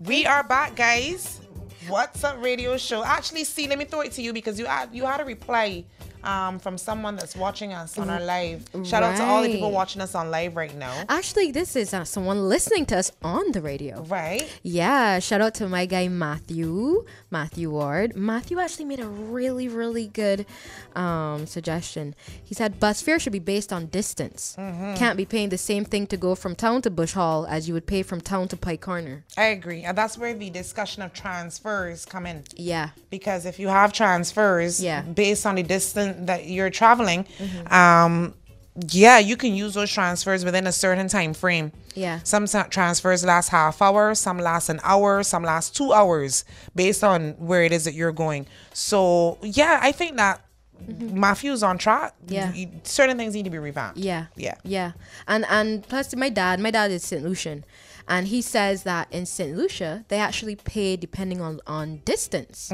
We are back, guys. What's Up Radio Show. Actually, see, let me throw it to you because you had a reply from someone that's watching us on our live. Shout out to all the people watching us on live right now. Actually, this is someone listening to us on the radio. Right. Yeah, shout out to my guy Matthew Ward. Matthew actually made a really, really good suggestion. He said bus fare should be based on distance. Can't be paying the same thing to go from town to Bush Hall as you would pay from town to Pike Corner. I agree. And that's where the discussion of transfers come in. Yeah. Because if you have transfers based on the distance that you're traveling, you can use those transfers within a certain time frame. Yeah. Some transfers last half hour, some last an hour, some last 2 hours based on where it is that you're going. So yeah, I think that Matthew's on track. Yeah. Certain things need to be revamped. Yeah. Yeah. Yeah. And plus my dad is St. Lucian. And he says that in St. Lucia, they actually pay depending on distance.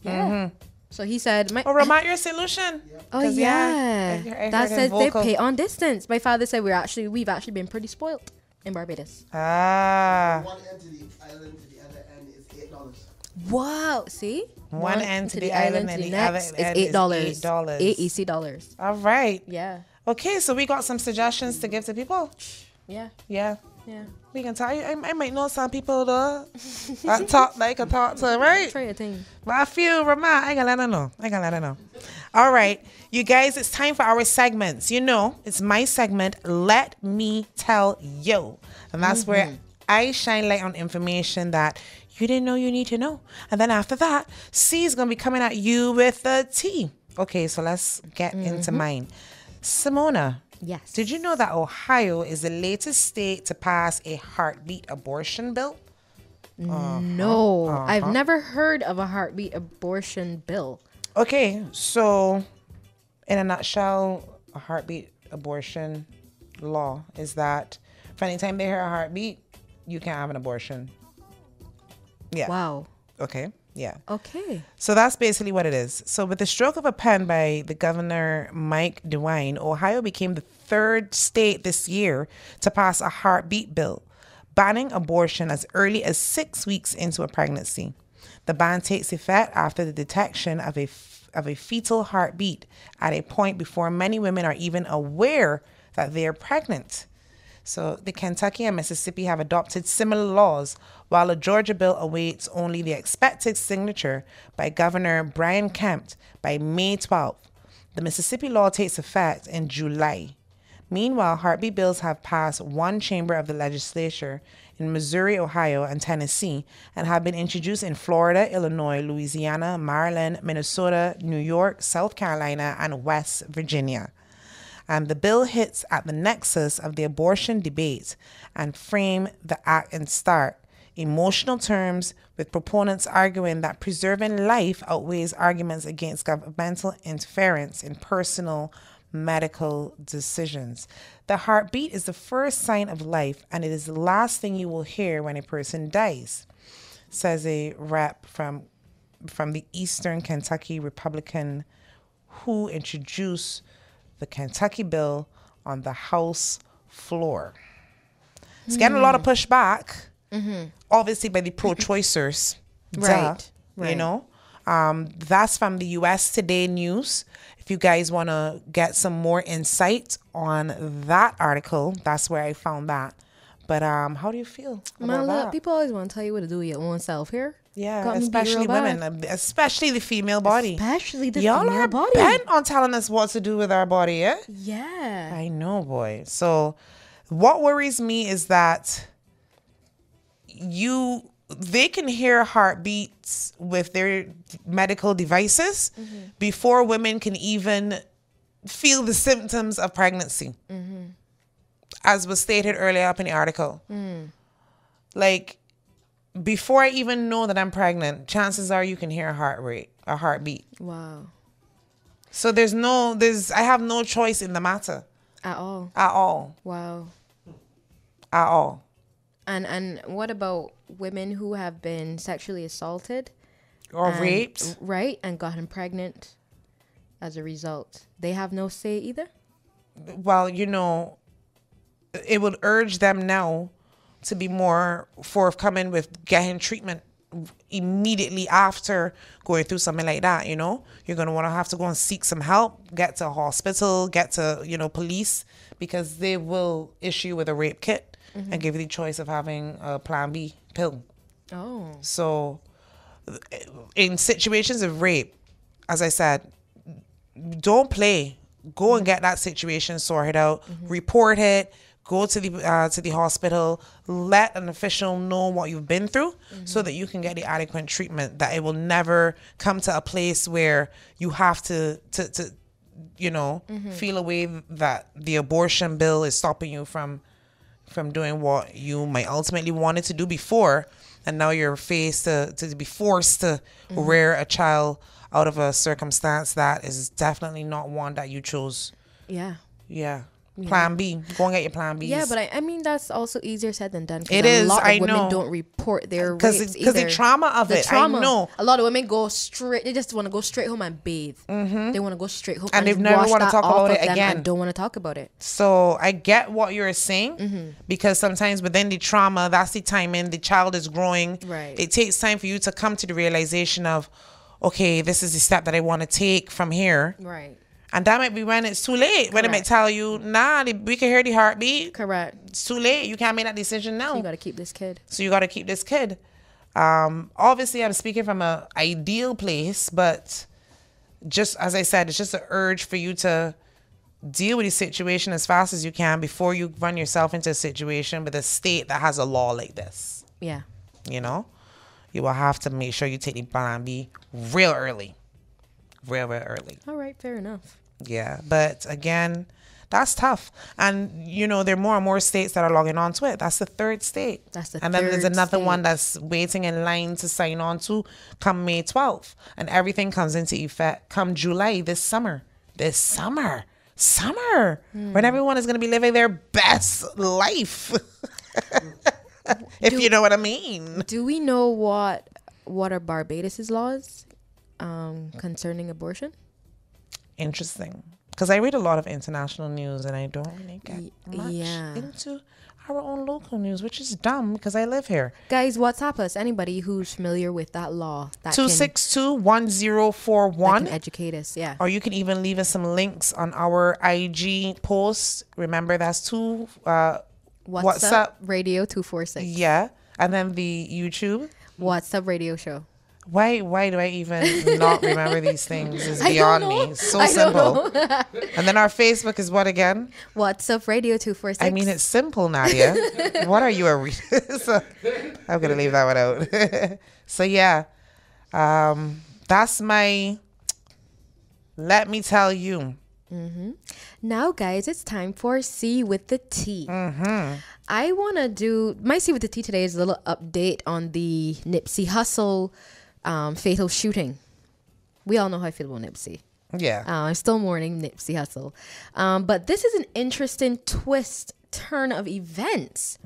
Yeah. So he said, Rahmat, you're St. Lucian. Oh yeah, I that says they vocal. pay on distance. My father said we've actually been pretty spoiled in Barbados. One end to the island to the other end is $8. Wow, see, one end to the island and the other end is $8. $8 EC. All right. Yeah. Okay, so we got some suggestions to give to people. Yeah. Yeah. Yeah. We can tell you. I might know some people though. I talk to, right? Try a thing. But I feel Rahmat, I gotta let her know. All right, you guys, it's time for our segments. You know, it's my segment, Let Me Tell You. And that's where I shine light on information that you didn't know you need to know. And then after that, C is gonna be coming at you with the T. Okay, so let's get into mine. Simona. Yes. Did you know that Ohio is the latest state to pass a heartbeat abortion bill? No, I've never heard of a heartbeat abortion bill. Okay, so in a nutshell, a heartbeat abortion law is that for any time they hear a heartbeat, you can't have an abortion. Yeah. Wow. Okay. Yeah. Okay. So that's basically what it is. So with the stroke of a pen by the governor, Mike DeWine, Ohio became the third state this year to pass a heartbeat bill, banning abortion as early as 6 weeks into a pregnancy. The ban takes effect after the detection of a fetal heartbeat at a point before many women are even aware that they are pregnant. So the Kentucky and Mississippi have adopted similar laws, while a Georgia bill awaits only the expected signature by Governor Brian Kemp by May 12th. The Mississippi law takes effect in July. Meanwhile, heartbeat bills have passed one chamber of the legislature in Missouri, Ohio, and Tennessee, and have been introduced in Florida, Illinois, Louisiana, Maryland, Minnesota, New York, South Carolina, and West Virginia. The bill hits at the nexus of the abortion debate and frame the act in stark emotional terms, with proponents arguing that preserving life outweighs arguments against governmental interference in personal medical decisions. The heartbeat is the first sign of life, and it is the last thing you will hear when a person dies, says a rep from the Eastern Kentucky Republican who introduced the Kentucky bill on the House floor. It's getting a lot of pushback, obviously by the pro-choicers. Right. You know, that's from the U.S. Today News. If you guys want to get some more insight on that article, that's where I found that. But how do you feel about that? People always want to tell you what to do with your own self here. Yeah, especially women, especially the female body. Especially the Y'all female are body. bent on telling us what to do with our body, yeah? Yeah. I know, boy. So what worries me is that they can hear heartbeats with their medical devices before women can even feel the symptoms of pregnancy. As was stated earlier up in the article. Like, before I even know that I'm pregnant, chances are you can hear a heartbeat. Wow. So I have no choice in the matter. At all. At all. Wow. At all. And what about women who have been sexually assaulted? Or raped. Right, and gotten pregnant as a result. They have no say either? Well, you know, it would urge them now to be more forthcoming with getting treatment immediately after going through something like that. You know, you're going to want to have to go and seek some help, get to a hospital, get to, you know, police, because they will issue you with a rape kit and give you the choice of having a plan B pill. Oh. So in situations of rape, as I said, don't play. Go and get that situation sorted out. Report it. Go to the hospital. Let an official know what you've been through, so that you can get the adequate treatment. That it will never come to a place where you have to you know, feel a way that the abortion bill is stopping you from doing what you might ultimately wanted to do before, and now you're faced to be forced to rear a child out of a circumstance that is definitely not one that you chose. Yeah. Plan B. Go and get your plan Bs. Yeah, but I mean, that's also easier said than done. It is. A lot of I women know. don't report their rapes Because the trauma of it. I know. A lot of women go straight. They just want to go straight home and bathe. They want to go straight home And they've just never wash want to that talk off about of it them again. and don't want to talk about it. So I get what you're saying, because sometimes within the trauma, that's the timing, the child is growing. Right. It takes time for you to come to the realization of, okay, this is the step that I want to take from here. Right. And that might be when it's too late. When it might tell you, nah, we can hear the heartbeat. Correct. It's too late. You can't make that decision now. So you got to keep this kid. So you got to keep this kid. Obviously, I'm speaking from an ideal place, but just as I said, it's just an urge for you to deal with the situation as fast as you can before you run yourself into a situation with a state that has a law like this. Yeah. You know, you will have to make sure you take the plan B real early. Real early. All right. Fair enough. Yeah. But again, that's tough. And, you know, there are more and more states that are logging on to it. That's the third state. And then there's another one that's waiting in line to sign on to come May 12th. And everything comes into effect come July this summer. When everyone is going to be living their best life. If you know what I mean. Do we know what are Barbados's laws concerning abortion? Interesting. Because I read a lot of international news and I don't really get much into our own local news, which is dumb because I live here. Guys, WhatsApp us. Anybody who's familiar with that law. 262-1041. That can educate us, yeah. Or you can even leave us some links on our IG post. Remember, that's WhatsApp Radio 246. Yeah. And then the YouTube. WhatsApp Radio Show. Why do I even not remember these things? It's beyond me. It's so simple. And then our Facebook is what again? WhatsApp Radio 246. I mean, it's simple, Nadia. What are you a reader? So, I'm going to leave that one out. So, yeah. That's my let me tell you. Now, guys, it's time for C with the T. I want to do my C with the T today is a little update on the Nipsey Hussle fatal shooting. We all know how I feel about Nipsey. Yeah. I'm still mourning Nipsey Hussle. But this is an interesting turn of events.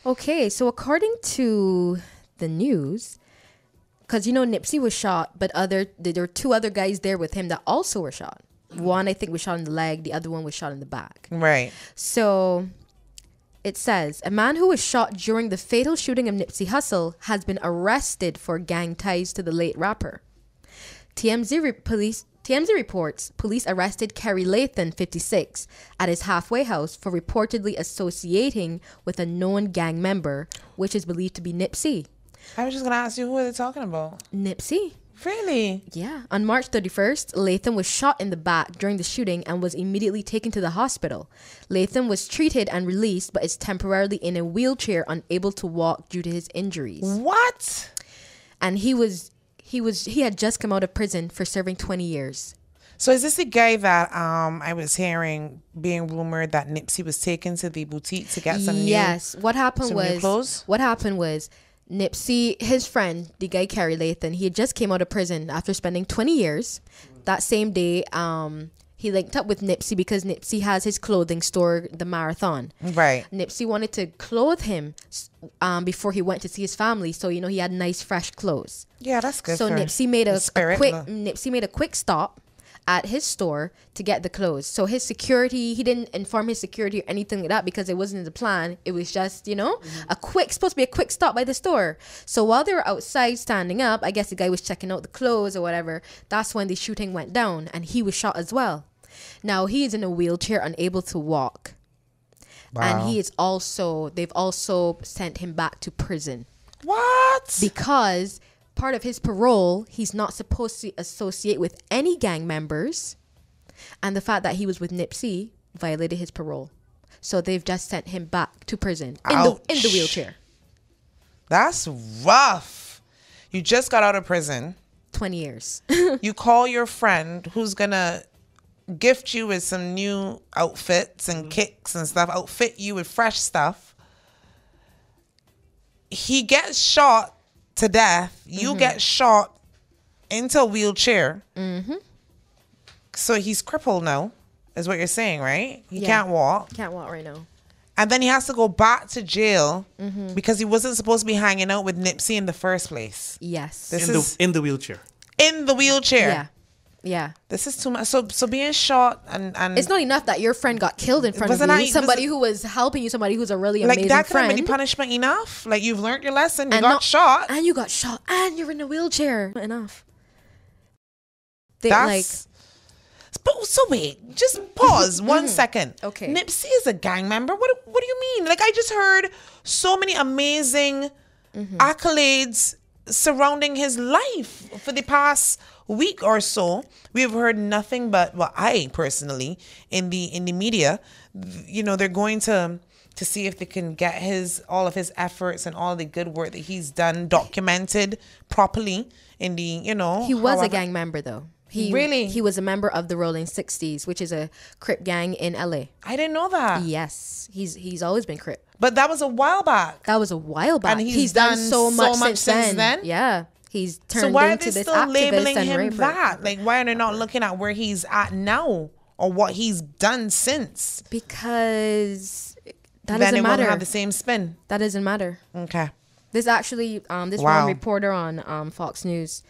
Okay, so according to the news, because, you know, Nipsey was shot, but there were two other guys there with him that also were shot. One, I think, was shot in the leg. The other one was shot in the back. Right. So it says, a man who was shot during the fatal shooting of Nipsey Hussle has been arrested for gang ties to the late rapper. TMZ reports police arrested Kerry Lathan, 56, at his halfway house for reportedly associating with a known gang member, which is believed to be Nipsey. I was just going to ask you, who are they talking about? Nipsey. Really? Yeah. On March 31st, Lathan was shot in the back during the shooting and was immediately taken to the hospital. Lathan was treated and released, but is temporarily in a wheelchair, unable to walk due to his injuries. What? And he had just come out of prison for serving 20 years. So is this the guy that I was hearing being rumored that Nipsey was taken to the boutique to get some new clothes? What happened was Nipsey, his friend, the guy Kerry Lathan, he had just came out of prison after spending 20 years. That same day, he linked up with Nipsey because Nipsey has his clothing store, The Marathon. Right. Nipsey wanted to clothe him before he went to see his family, so, you know, he had nice, fresh clothes. Yeah, that's good. So Nipsey made a quick stop at his store to get the clothes. So his security, he didn't inform his security or anything like that because it wasn't in the plan. It was just, supposed to be a quick stop by the store. So while they were outside standing up, I guess the guy was checking out the clothes or whatever. That's when the shooting went down and he was shot as well. Now he is in a wheelchair, unable to walk. Wow. And they've also sent him back to prison. What? Because part of his parole, he's not supposed to associate with any gang members. And the fact that he was with Nipsey violated his parole. So they've just sent him back to prison in the wheelchair. That's rough. You just got out of prison. 20 years. You call your friend who's going to gift you with some new outfits and kicks and stuff, outfit you with fresh stuff. He gets shot to death. You get shot into a wheelchair. So he's crippled now, is what you're saying, right? He can't walk. Can't walk right now. And then he has to go back to jail because he wasn't supposed to be hanging out with Nipsey in the first place. Yes. In the wheelchair. In the wheelchair. Yeah. Yeah. This is too much. So being shot and it's not enough that your friend got killed in front of you. Somebody who was helping you, somebody who's a really amazing that friend. couldn't be punishment enough. Like, you've learned your lesson. You got shot. And you got shot. And you're in a wheelchair. Not enough. So wait, just pause 1 second. Okay. Nipsey is a gang member. What do you mean? Like, I just heard so many amazing accolades surrounding his life for the past week or so. We've heard nothing but, well, I personally in the media, they're going to see if they can get all of his efforts and all the good work that he's done documented properly in the, He was a gang member though. He was a member of the Rolling 60s, which is a Crip gang in LA. I didn't know that. Yes. He's always been Crip. But that was a while back. And he's done so much since then. Yeah. He's turned why into are they this still labeling him raper. that? Like, why are they not looking at where he's at now or what he's done since? Because that then doesn't it matter. won't have the same spin. That doesn't matter. Okay. This actually, one reporter on Fox News,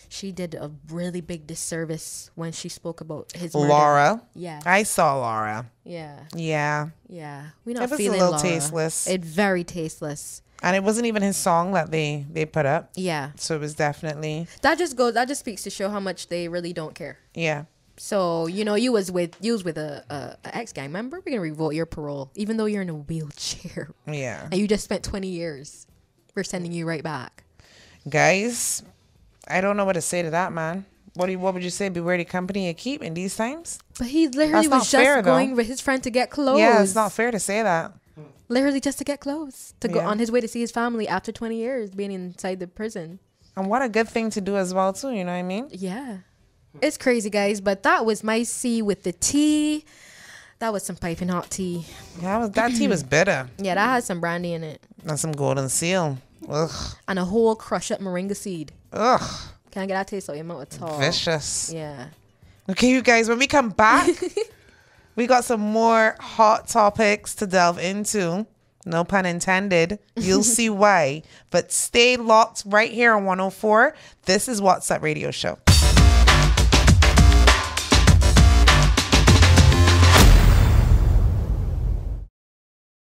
she did a really big disservice when she spoke about his murder. Laura. Yeah. I saw Laura. Yeah. Yeah. Yeah. We're not It was feeling a little Laura. tasteless. It's very tasteless. And it wasn't even his song that they put up. Yeah. So it was definitely. That just speaks to show how much they really don't care. Yeah. So, you was with a ex-gang member. We're going to revoke your parole, even though you're in a wheelchair. Yeah. And you just spent 20 years. We're sending you right back. Guys, I don't know what to say to that, man. What would you say? Beware the company you keep in these times? But he literally was just going with his friend to get clothes. Yeah, it's not fair to say that. Literally just to get clothes. To go on his way to see his family after 20 years being inside the prison. And what a good thing to do as well, too. You know what I mean? Yeah. It's crazy, guys. But that was my C with the tea. That was some piping hot tea. Yeah, that tea was bitter. Yeah, that had some brandy in it. And some golden seal. Ugh. And a whole crushed up moringa seed. Ugh. Can't get that taste out your mouth at all. Vicious. Yeah. Okay, you guys, when we come back, we got some more hot topics to delve into. No pun intended. You'll see why. But stay locked right here on 104. This is What's Up Radio Show.